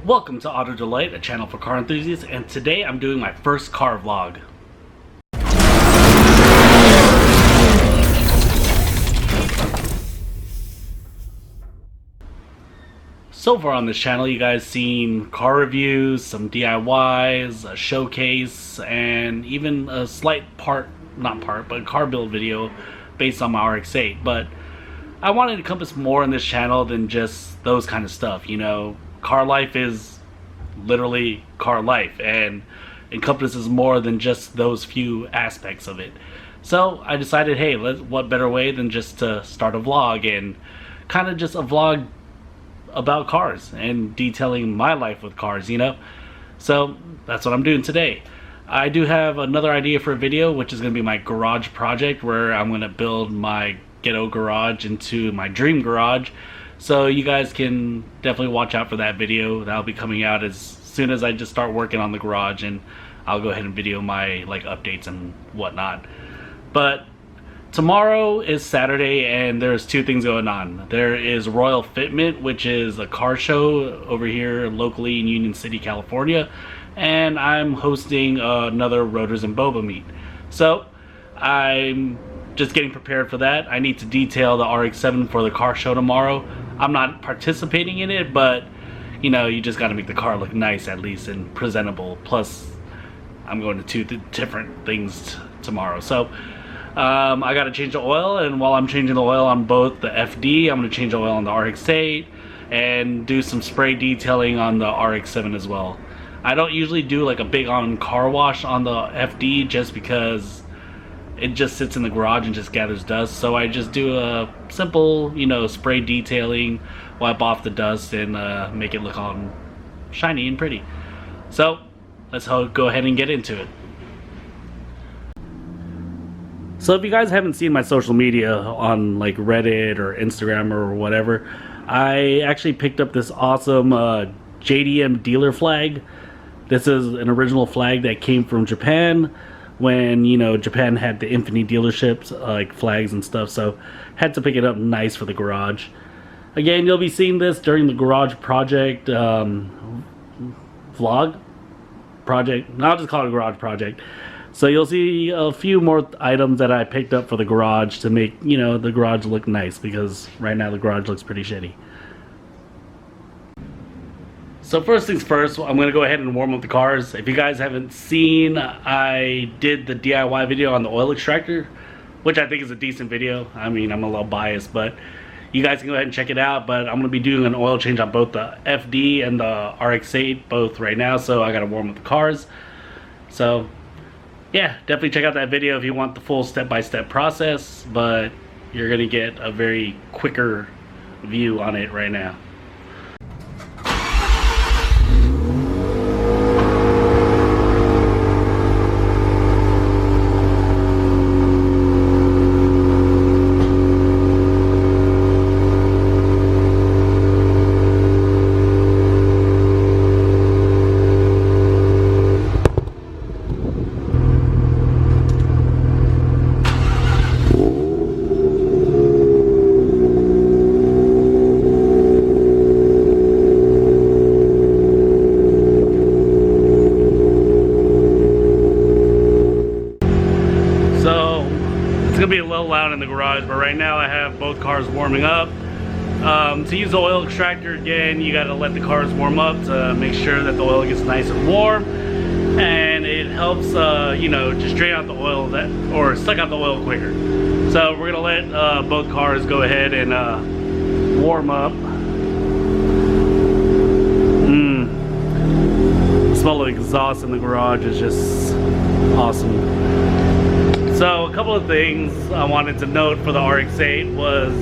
Welcome to AutoDelight, a channel for car enthusiasts, and today I'm doing my first car vlog. So far on this channel, you guys seen car reviews, some DIYs, a showcase, and even a slight car build video based on my RX-8. But I wanted to encompass more in this channel than just those kind of stuff, you know. Car life is literally car life and encompasses more than just those few aspects of it. So I decided, hey, what better way than just to start a vlog and kind of just a vlog about cars and detailing my life with cars, you know. So that's what I'm doing today. I do have another idea for a video, which is going to be my garage project, where I'm going to build my ghetto garage into my dream garage. So you guys can definitely watch out for that video. That'll be coming out as soon as I just start working on the garage, and I'll go ahead and video my updates and whatnot. But tomorrow is Saturday, and there's two things going on. There is Royal Fitment, which is a car show over here locally in Union City, California, and I'm hosting another Rotors and Boba meet. So I'm just getting prepared for that. I need to detail the RX-7 for the car show tomorrow. I'm not participating in it, but you know, you just got to make the car look nice at least and presentable. Plus, I'm going to two different things tomorrow. So I got to change the oil, and while I'm changing the oil on both the FD, I'm going to change the oil on the RX-8 and do some spray detailing on the RX-7 as well. I don't usually do like a big on car wash on the FD just because it just sits in the garage and just gathers dust. So I just do a simple, you know, spray detailing, wipe off the dust, and make it look all shiny and pretty. So let's go ahead and get into it. So if you guys haven't seen my social media on like Reddit or Instagram or whatever, I actually picked up this awesome JDM dealer flag. This is an original flag that came from Japan when, you know, Japan had the Infinity dealerships, like flags and stuff, so had to pick it up nice for the garage. Again, you'll be seeing this during the garage project vlog project. I'll just call it a garage project. So you'll see a few more items that I picked up for the garage to make, you know, the garage look nice, because right now the garage looks pretty shitty. So first things first, I'm going to go ahead and warm up the cars. If you guys haven't seen, I did the DIY video on the oil extractor, which I think is a decent video. I mean, I'm a little biased, but you guys can go ahead and check it out. But I'm going to be doing an oil change on both the FD and the RX-8 both right now, so I got to warm up the cars. So yeah, definitely check out that video if you want the full step-by-step process, but you're going to get a very quicker view on it right now. Be a little loud in the garage, but right now I have both cars warming up. To use the oil extractor, again, you got to let the cars warm up to make sure that the oil gets nice and warm, and it helps you know, just drain out the oil or suck out the oil quicker. So we're gonna let both cars go ahead and warm up. The smell of exhaust in the garage is just awesome. So a couple of things I wanted to note for the RX-8 was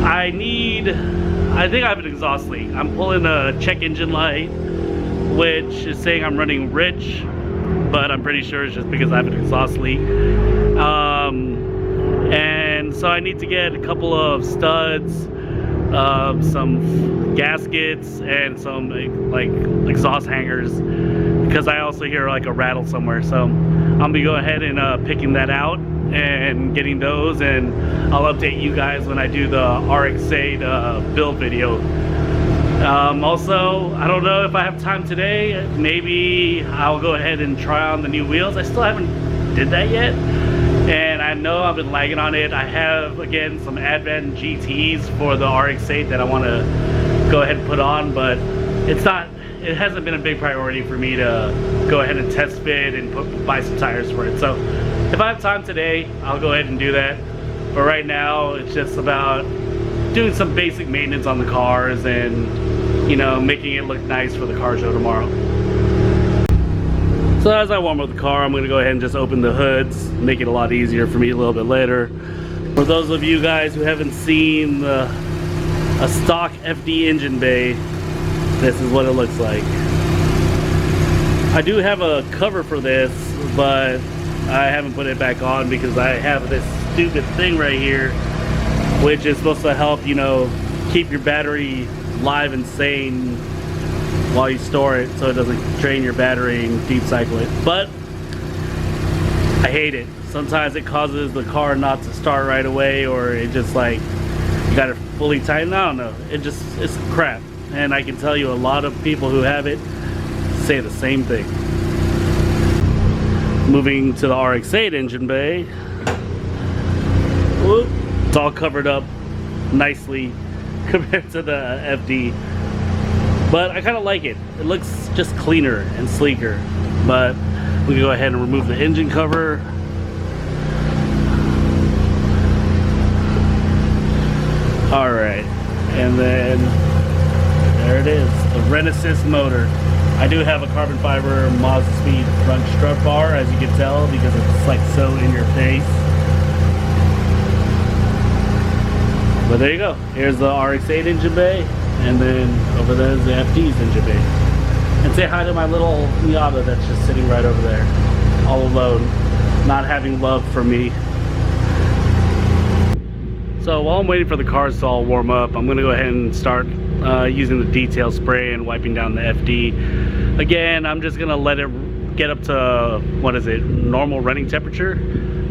I think I have an exhaust leak. I'm pulling a check engine light, which is saying I'm running rich, but I'm pretty sure it's just because I have an exhaust leak. And so I need to get a couple of studs, some gaskets, and some like exhaust hangers, because I also hear like a rattle somewhere. So I'm gonna go ahead and picking that out and getting those, and I'll update you guys when I do the RX-8 build video. Also, I don't know if I have time today. Maybe I'll go ahead and try on the new wheels. I still haven't did that yet, and I know I've been lagging on it. I have, again, some Advent GTs for the RX-8 that I want to go ahead and put on, but it hasn't been a big priority for me to go ahead and test fit and buy some tires for it. So if I have time today, I'll go ahead and do that. But right now, it's just about doing some basic maintenance on the cars and, you know, making it look nice for the car show tomorrow. So as I warm up the car, I'm going to go ahead and just open the hoods, make it a lot easier for me a little bit later. For those of you guys who haven't seen a stock FD engine bay, this is what it looks like. I do have a cover for this, but I haven't put it back on because I have this stupid thing right here, which is supposed to help, you know, keep your battery live and sane while you store it, so it doesn't drain your battery and deep cycle it. But I hate it. Sometimes it causes the car not to start right away, or it just like you got it fully tightened. I don't know. It's crap. And I can tell you a lot of people who have it say the same thing. Moving to the RX-8 engine bay. Whoop. It's all covered up nicely compared to the FD. But I kind of like it. It looks just cleaner and sleeker. But we can go ahead and remove the engine cover. Alright. And then there it is. The Renesys motor. I do have a carbon fiber Mazda Speed front strut bar, as you can tell, because it's like so in your face. But there you go. Here's the RX-8 engine bay, and then over there is the FD's engine bay. And say hi to my little Miata that's just sitting right over there, all alone, not having love for me. So while I'm waiting for the cars to all warm up, I'm going to go ahead and start using the detail spray and wiping down the FD. Again, I'm just going to let it get up to, what is it, normal running temperature.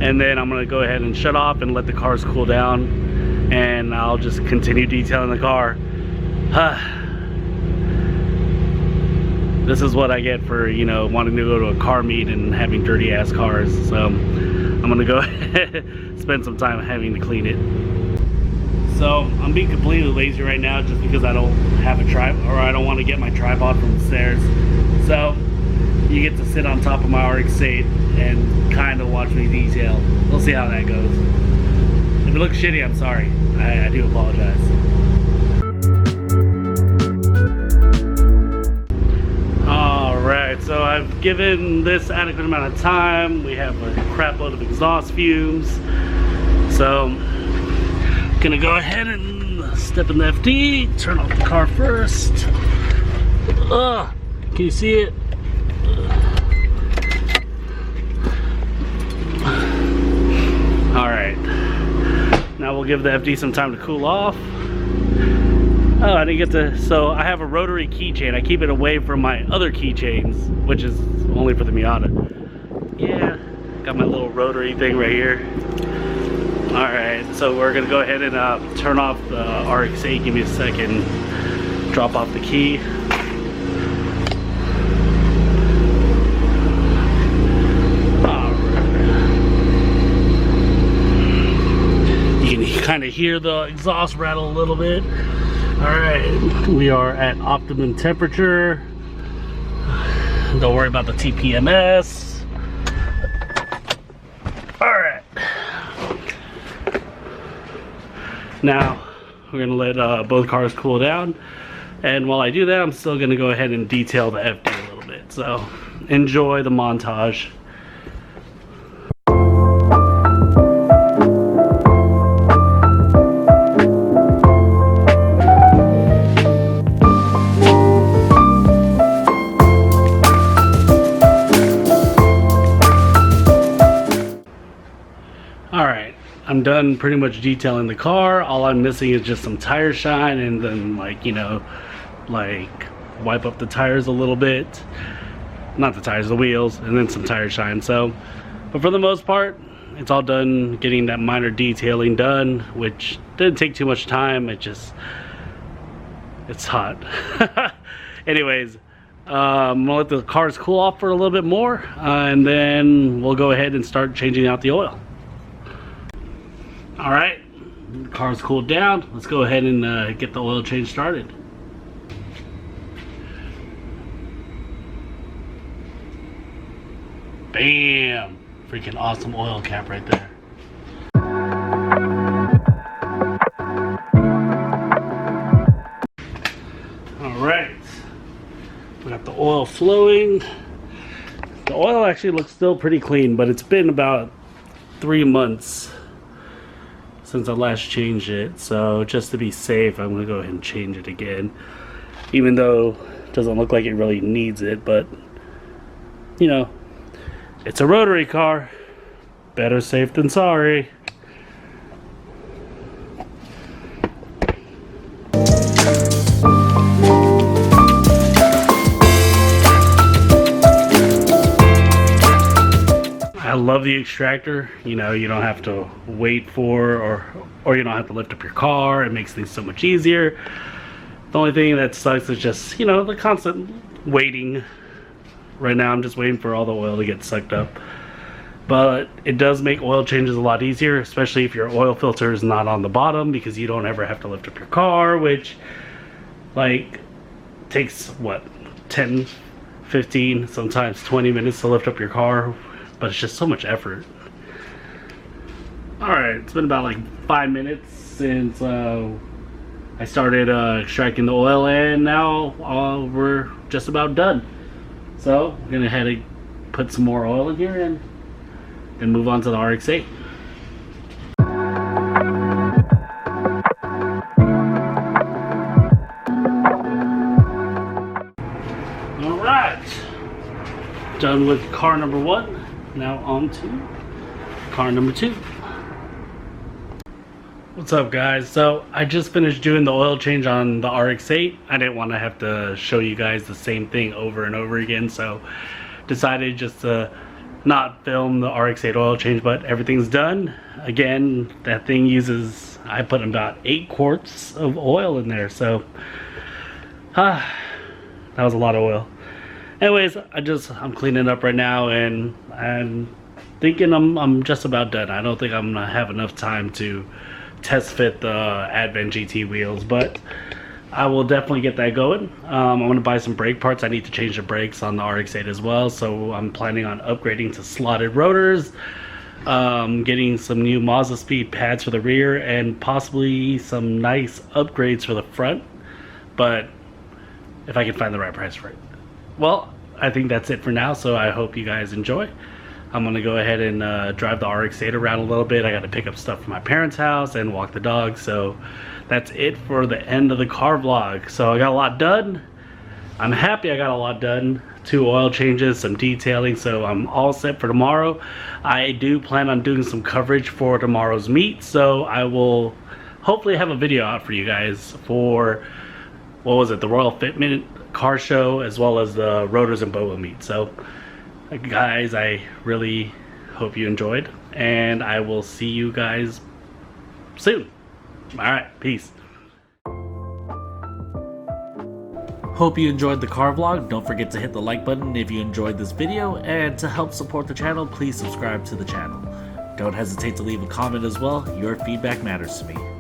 And then I'm going to go ahead and shut off and let the cars cool down. And I'll just continue detailing the car. This is what I get for, you know, wanting to go to a car meet and having dirty ass cars. So I'm gonna go spend some time having to clean it. So I'm being completely lazy right now just because I don't have a tripod, or I don't want to get my tripod from the stairs. So you get to sit on top of my RX-8 and kind of watch me detail. We'll see how that goes. If it looks shitty, I'm sorry. I do apologize. Alright, so I've given this adequate amount of time. We have a crap load of exhaust fumes. So, gonna go ahead and step in the FD, turn off the car first. Can you see it? Alright. Now we'll give the FD some time to cool off. Oh, I didn't get to, so I have a rotary keychain. I keep it away from my other keychains, which is only for the Miata. Yeah, got my little rotary thing right here. Alright, so we're gonna go ahead and turn off the RX-8. Give me a second. Drop off the key. Kind of hear the exhaust rattle a little bit. Alright, we are at optimum temperature. Don't worry about the TPMS. Alright. Now, we're going to let both cars cool down. And while I do that, I'm still going to go ahead and detail the FD a little bit. So, enjoy the montage. I'm done pretty much detailing the car. All I'm missing is just some tire shine, and then, like, you know, like wipe up the tires a little bit. Not the tires, the wheels, and then some tire shine. So, but for the most part, it's all done getting that minor detailing done, which didn't take too much time. It's It's hot. Anyways, I'm gonna let the cars cool off for a little bit more, and then we'll go ahead and start changing out the oil. All right, the car's cooled down. Let's go ahead and get the oil change started. Bam! Freaking awesome oil cap right there. Alright, we got the oil flowing. The oil actually looks still pretty clean, but it's been about 3 months since I last changed it. So just to be safe, I'm going to go ahead and change it again. Even though it doesn't look like it really needs it, but you know, it's a rotary car. Better safe than sorry. I love the extractor. You know, you don't have to wait for or you don't have to lift up your car. It makes things so much easier. The only thing that sucks is just, you know, the constant waiting. Right now I'm just waiting for all the oil to get sucked up. But it does make oil changes a lot easier, especially if your oil filter is not on the bottom, because you don't ever have to lift up your car, which like takes what, 10, 15, sometimes 20 minutes to lift up your car, but it's just so much effort. Alright, it's been about like 5 minutes since I started extracting the oil, and now we're just about done. So I'm gonna head and put some more oil in here and then move on to the RX-8. All right, done with car number 1. Now on to car number 2. What's up, guys? So I just finished doing the oil change on the RX-8. I didn't want to have to show you guys the same thing over and over again, so decided just to not film the RX-8 oil change, but everything's done. Again, that thing uses, I put about 8 quarts of oil in there, so that was a lot of oil. Anyways, I'm cleaning up right now, and I'm thinking I'm just about done. I don't think I'm gonna have enough time to test fit the Advent GT wheels, but I will definitely get that going. I'm going to buy some brake parts. I need to change the brakes on the RX-8 as well, so I'm planning on upgrading to slotted rotors, getting some new Mazda speed pads for the rear, and possibly some nice upgrades for the front, but if I can find the right price for it. Well, I think that's it for now, so I hope you guys enjoy. I'm gonna go ahead and drive the RX-8 around a little bit. I gotta pick up stuff from my parents' house and walk the dog, so that's it for the end of the car vlog. So I got a lot done. I'm happy I got a lot done. 2 oil changes, some detailing, so I'm all set for tomorrow. I do plan on doing some coverage for tomorrow's meet, so I will hopefully have a video out for you guys for, what was it, the Royal Fitment car show, as well as the Rotors and Boba meet. So guys, I really hope you enjoyed, and I will see you guys soon. Alright, peace. Hope you enjoyed the car vlog. Don't forget to hit the like button if you enjoyed this video, and to help support the channel, please subscribe to the channel. Don't hesitate to leave a comment as well. Your feedback matters to me.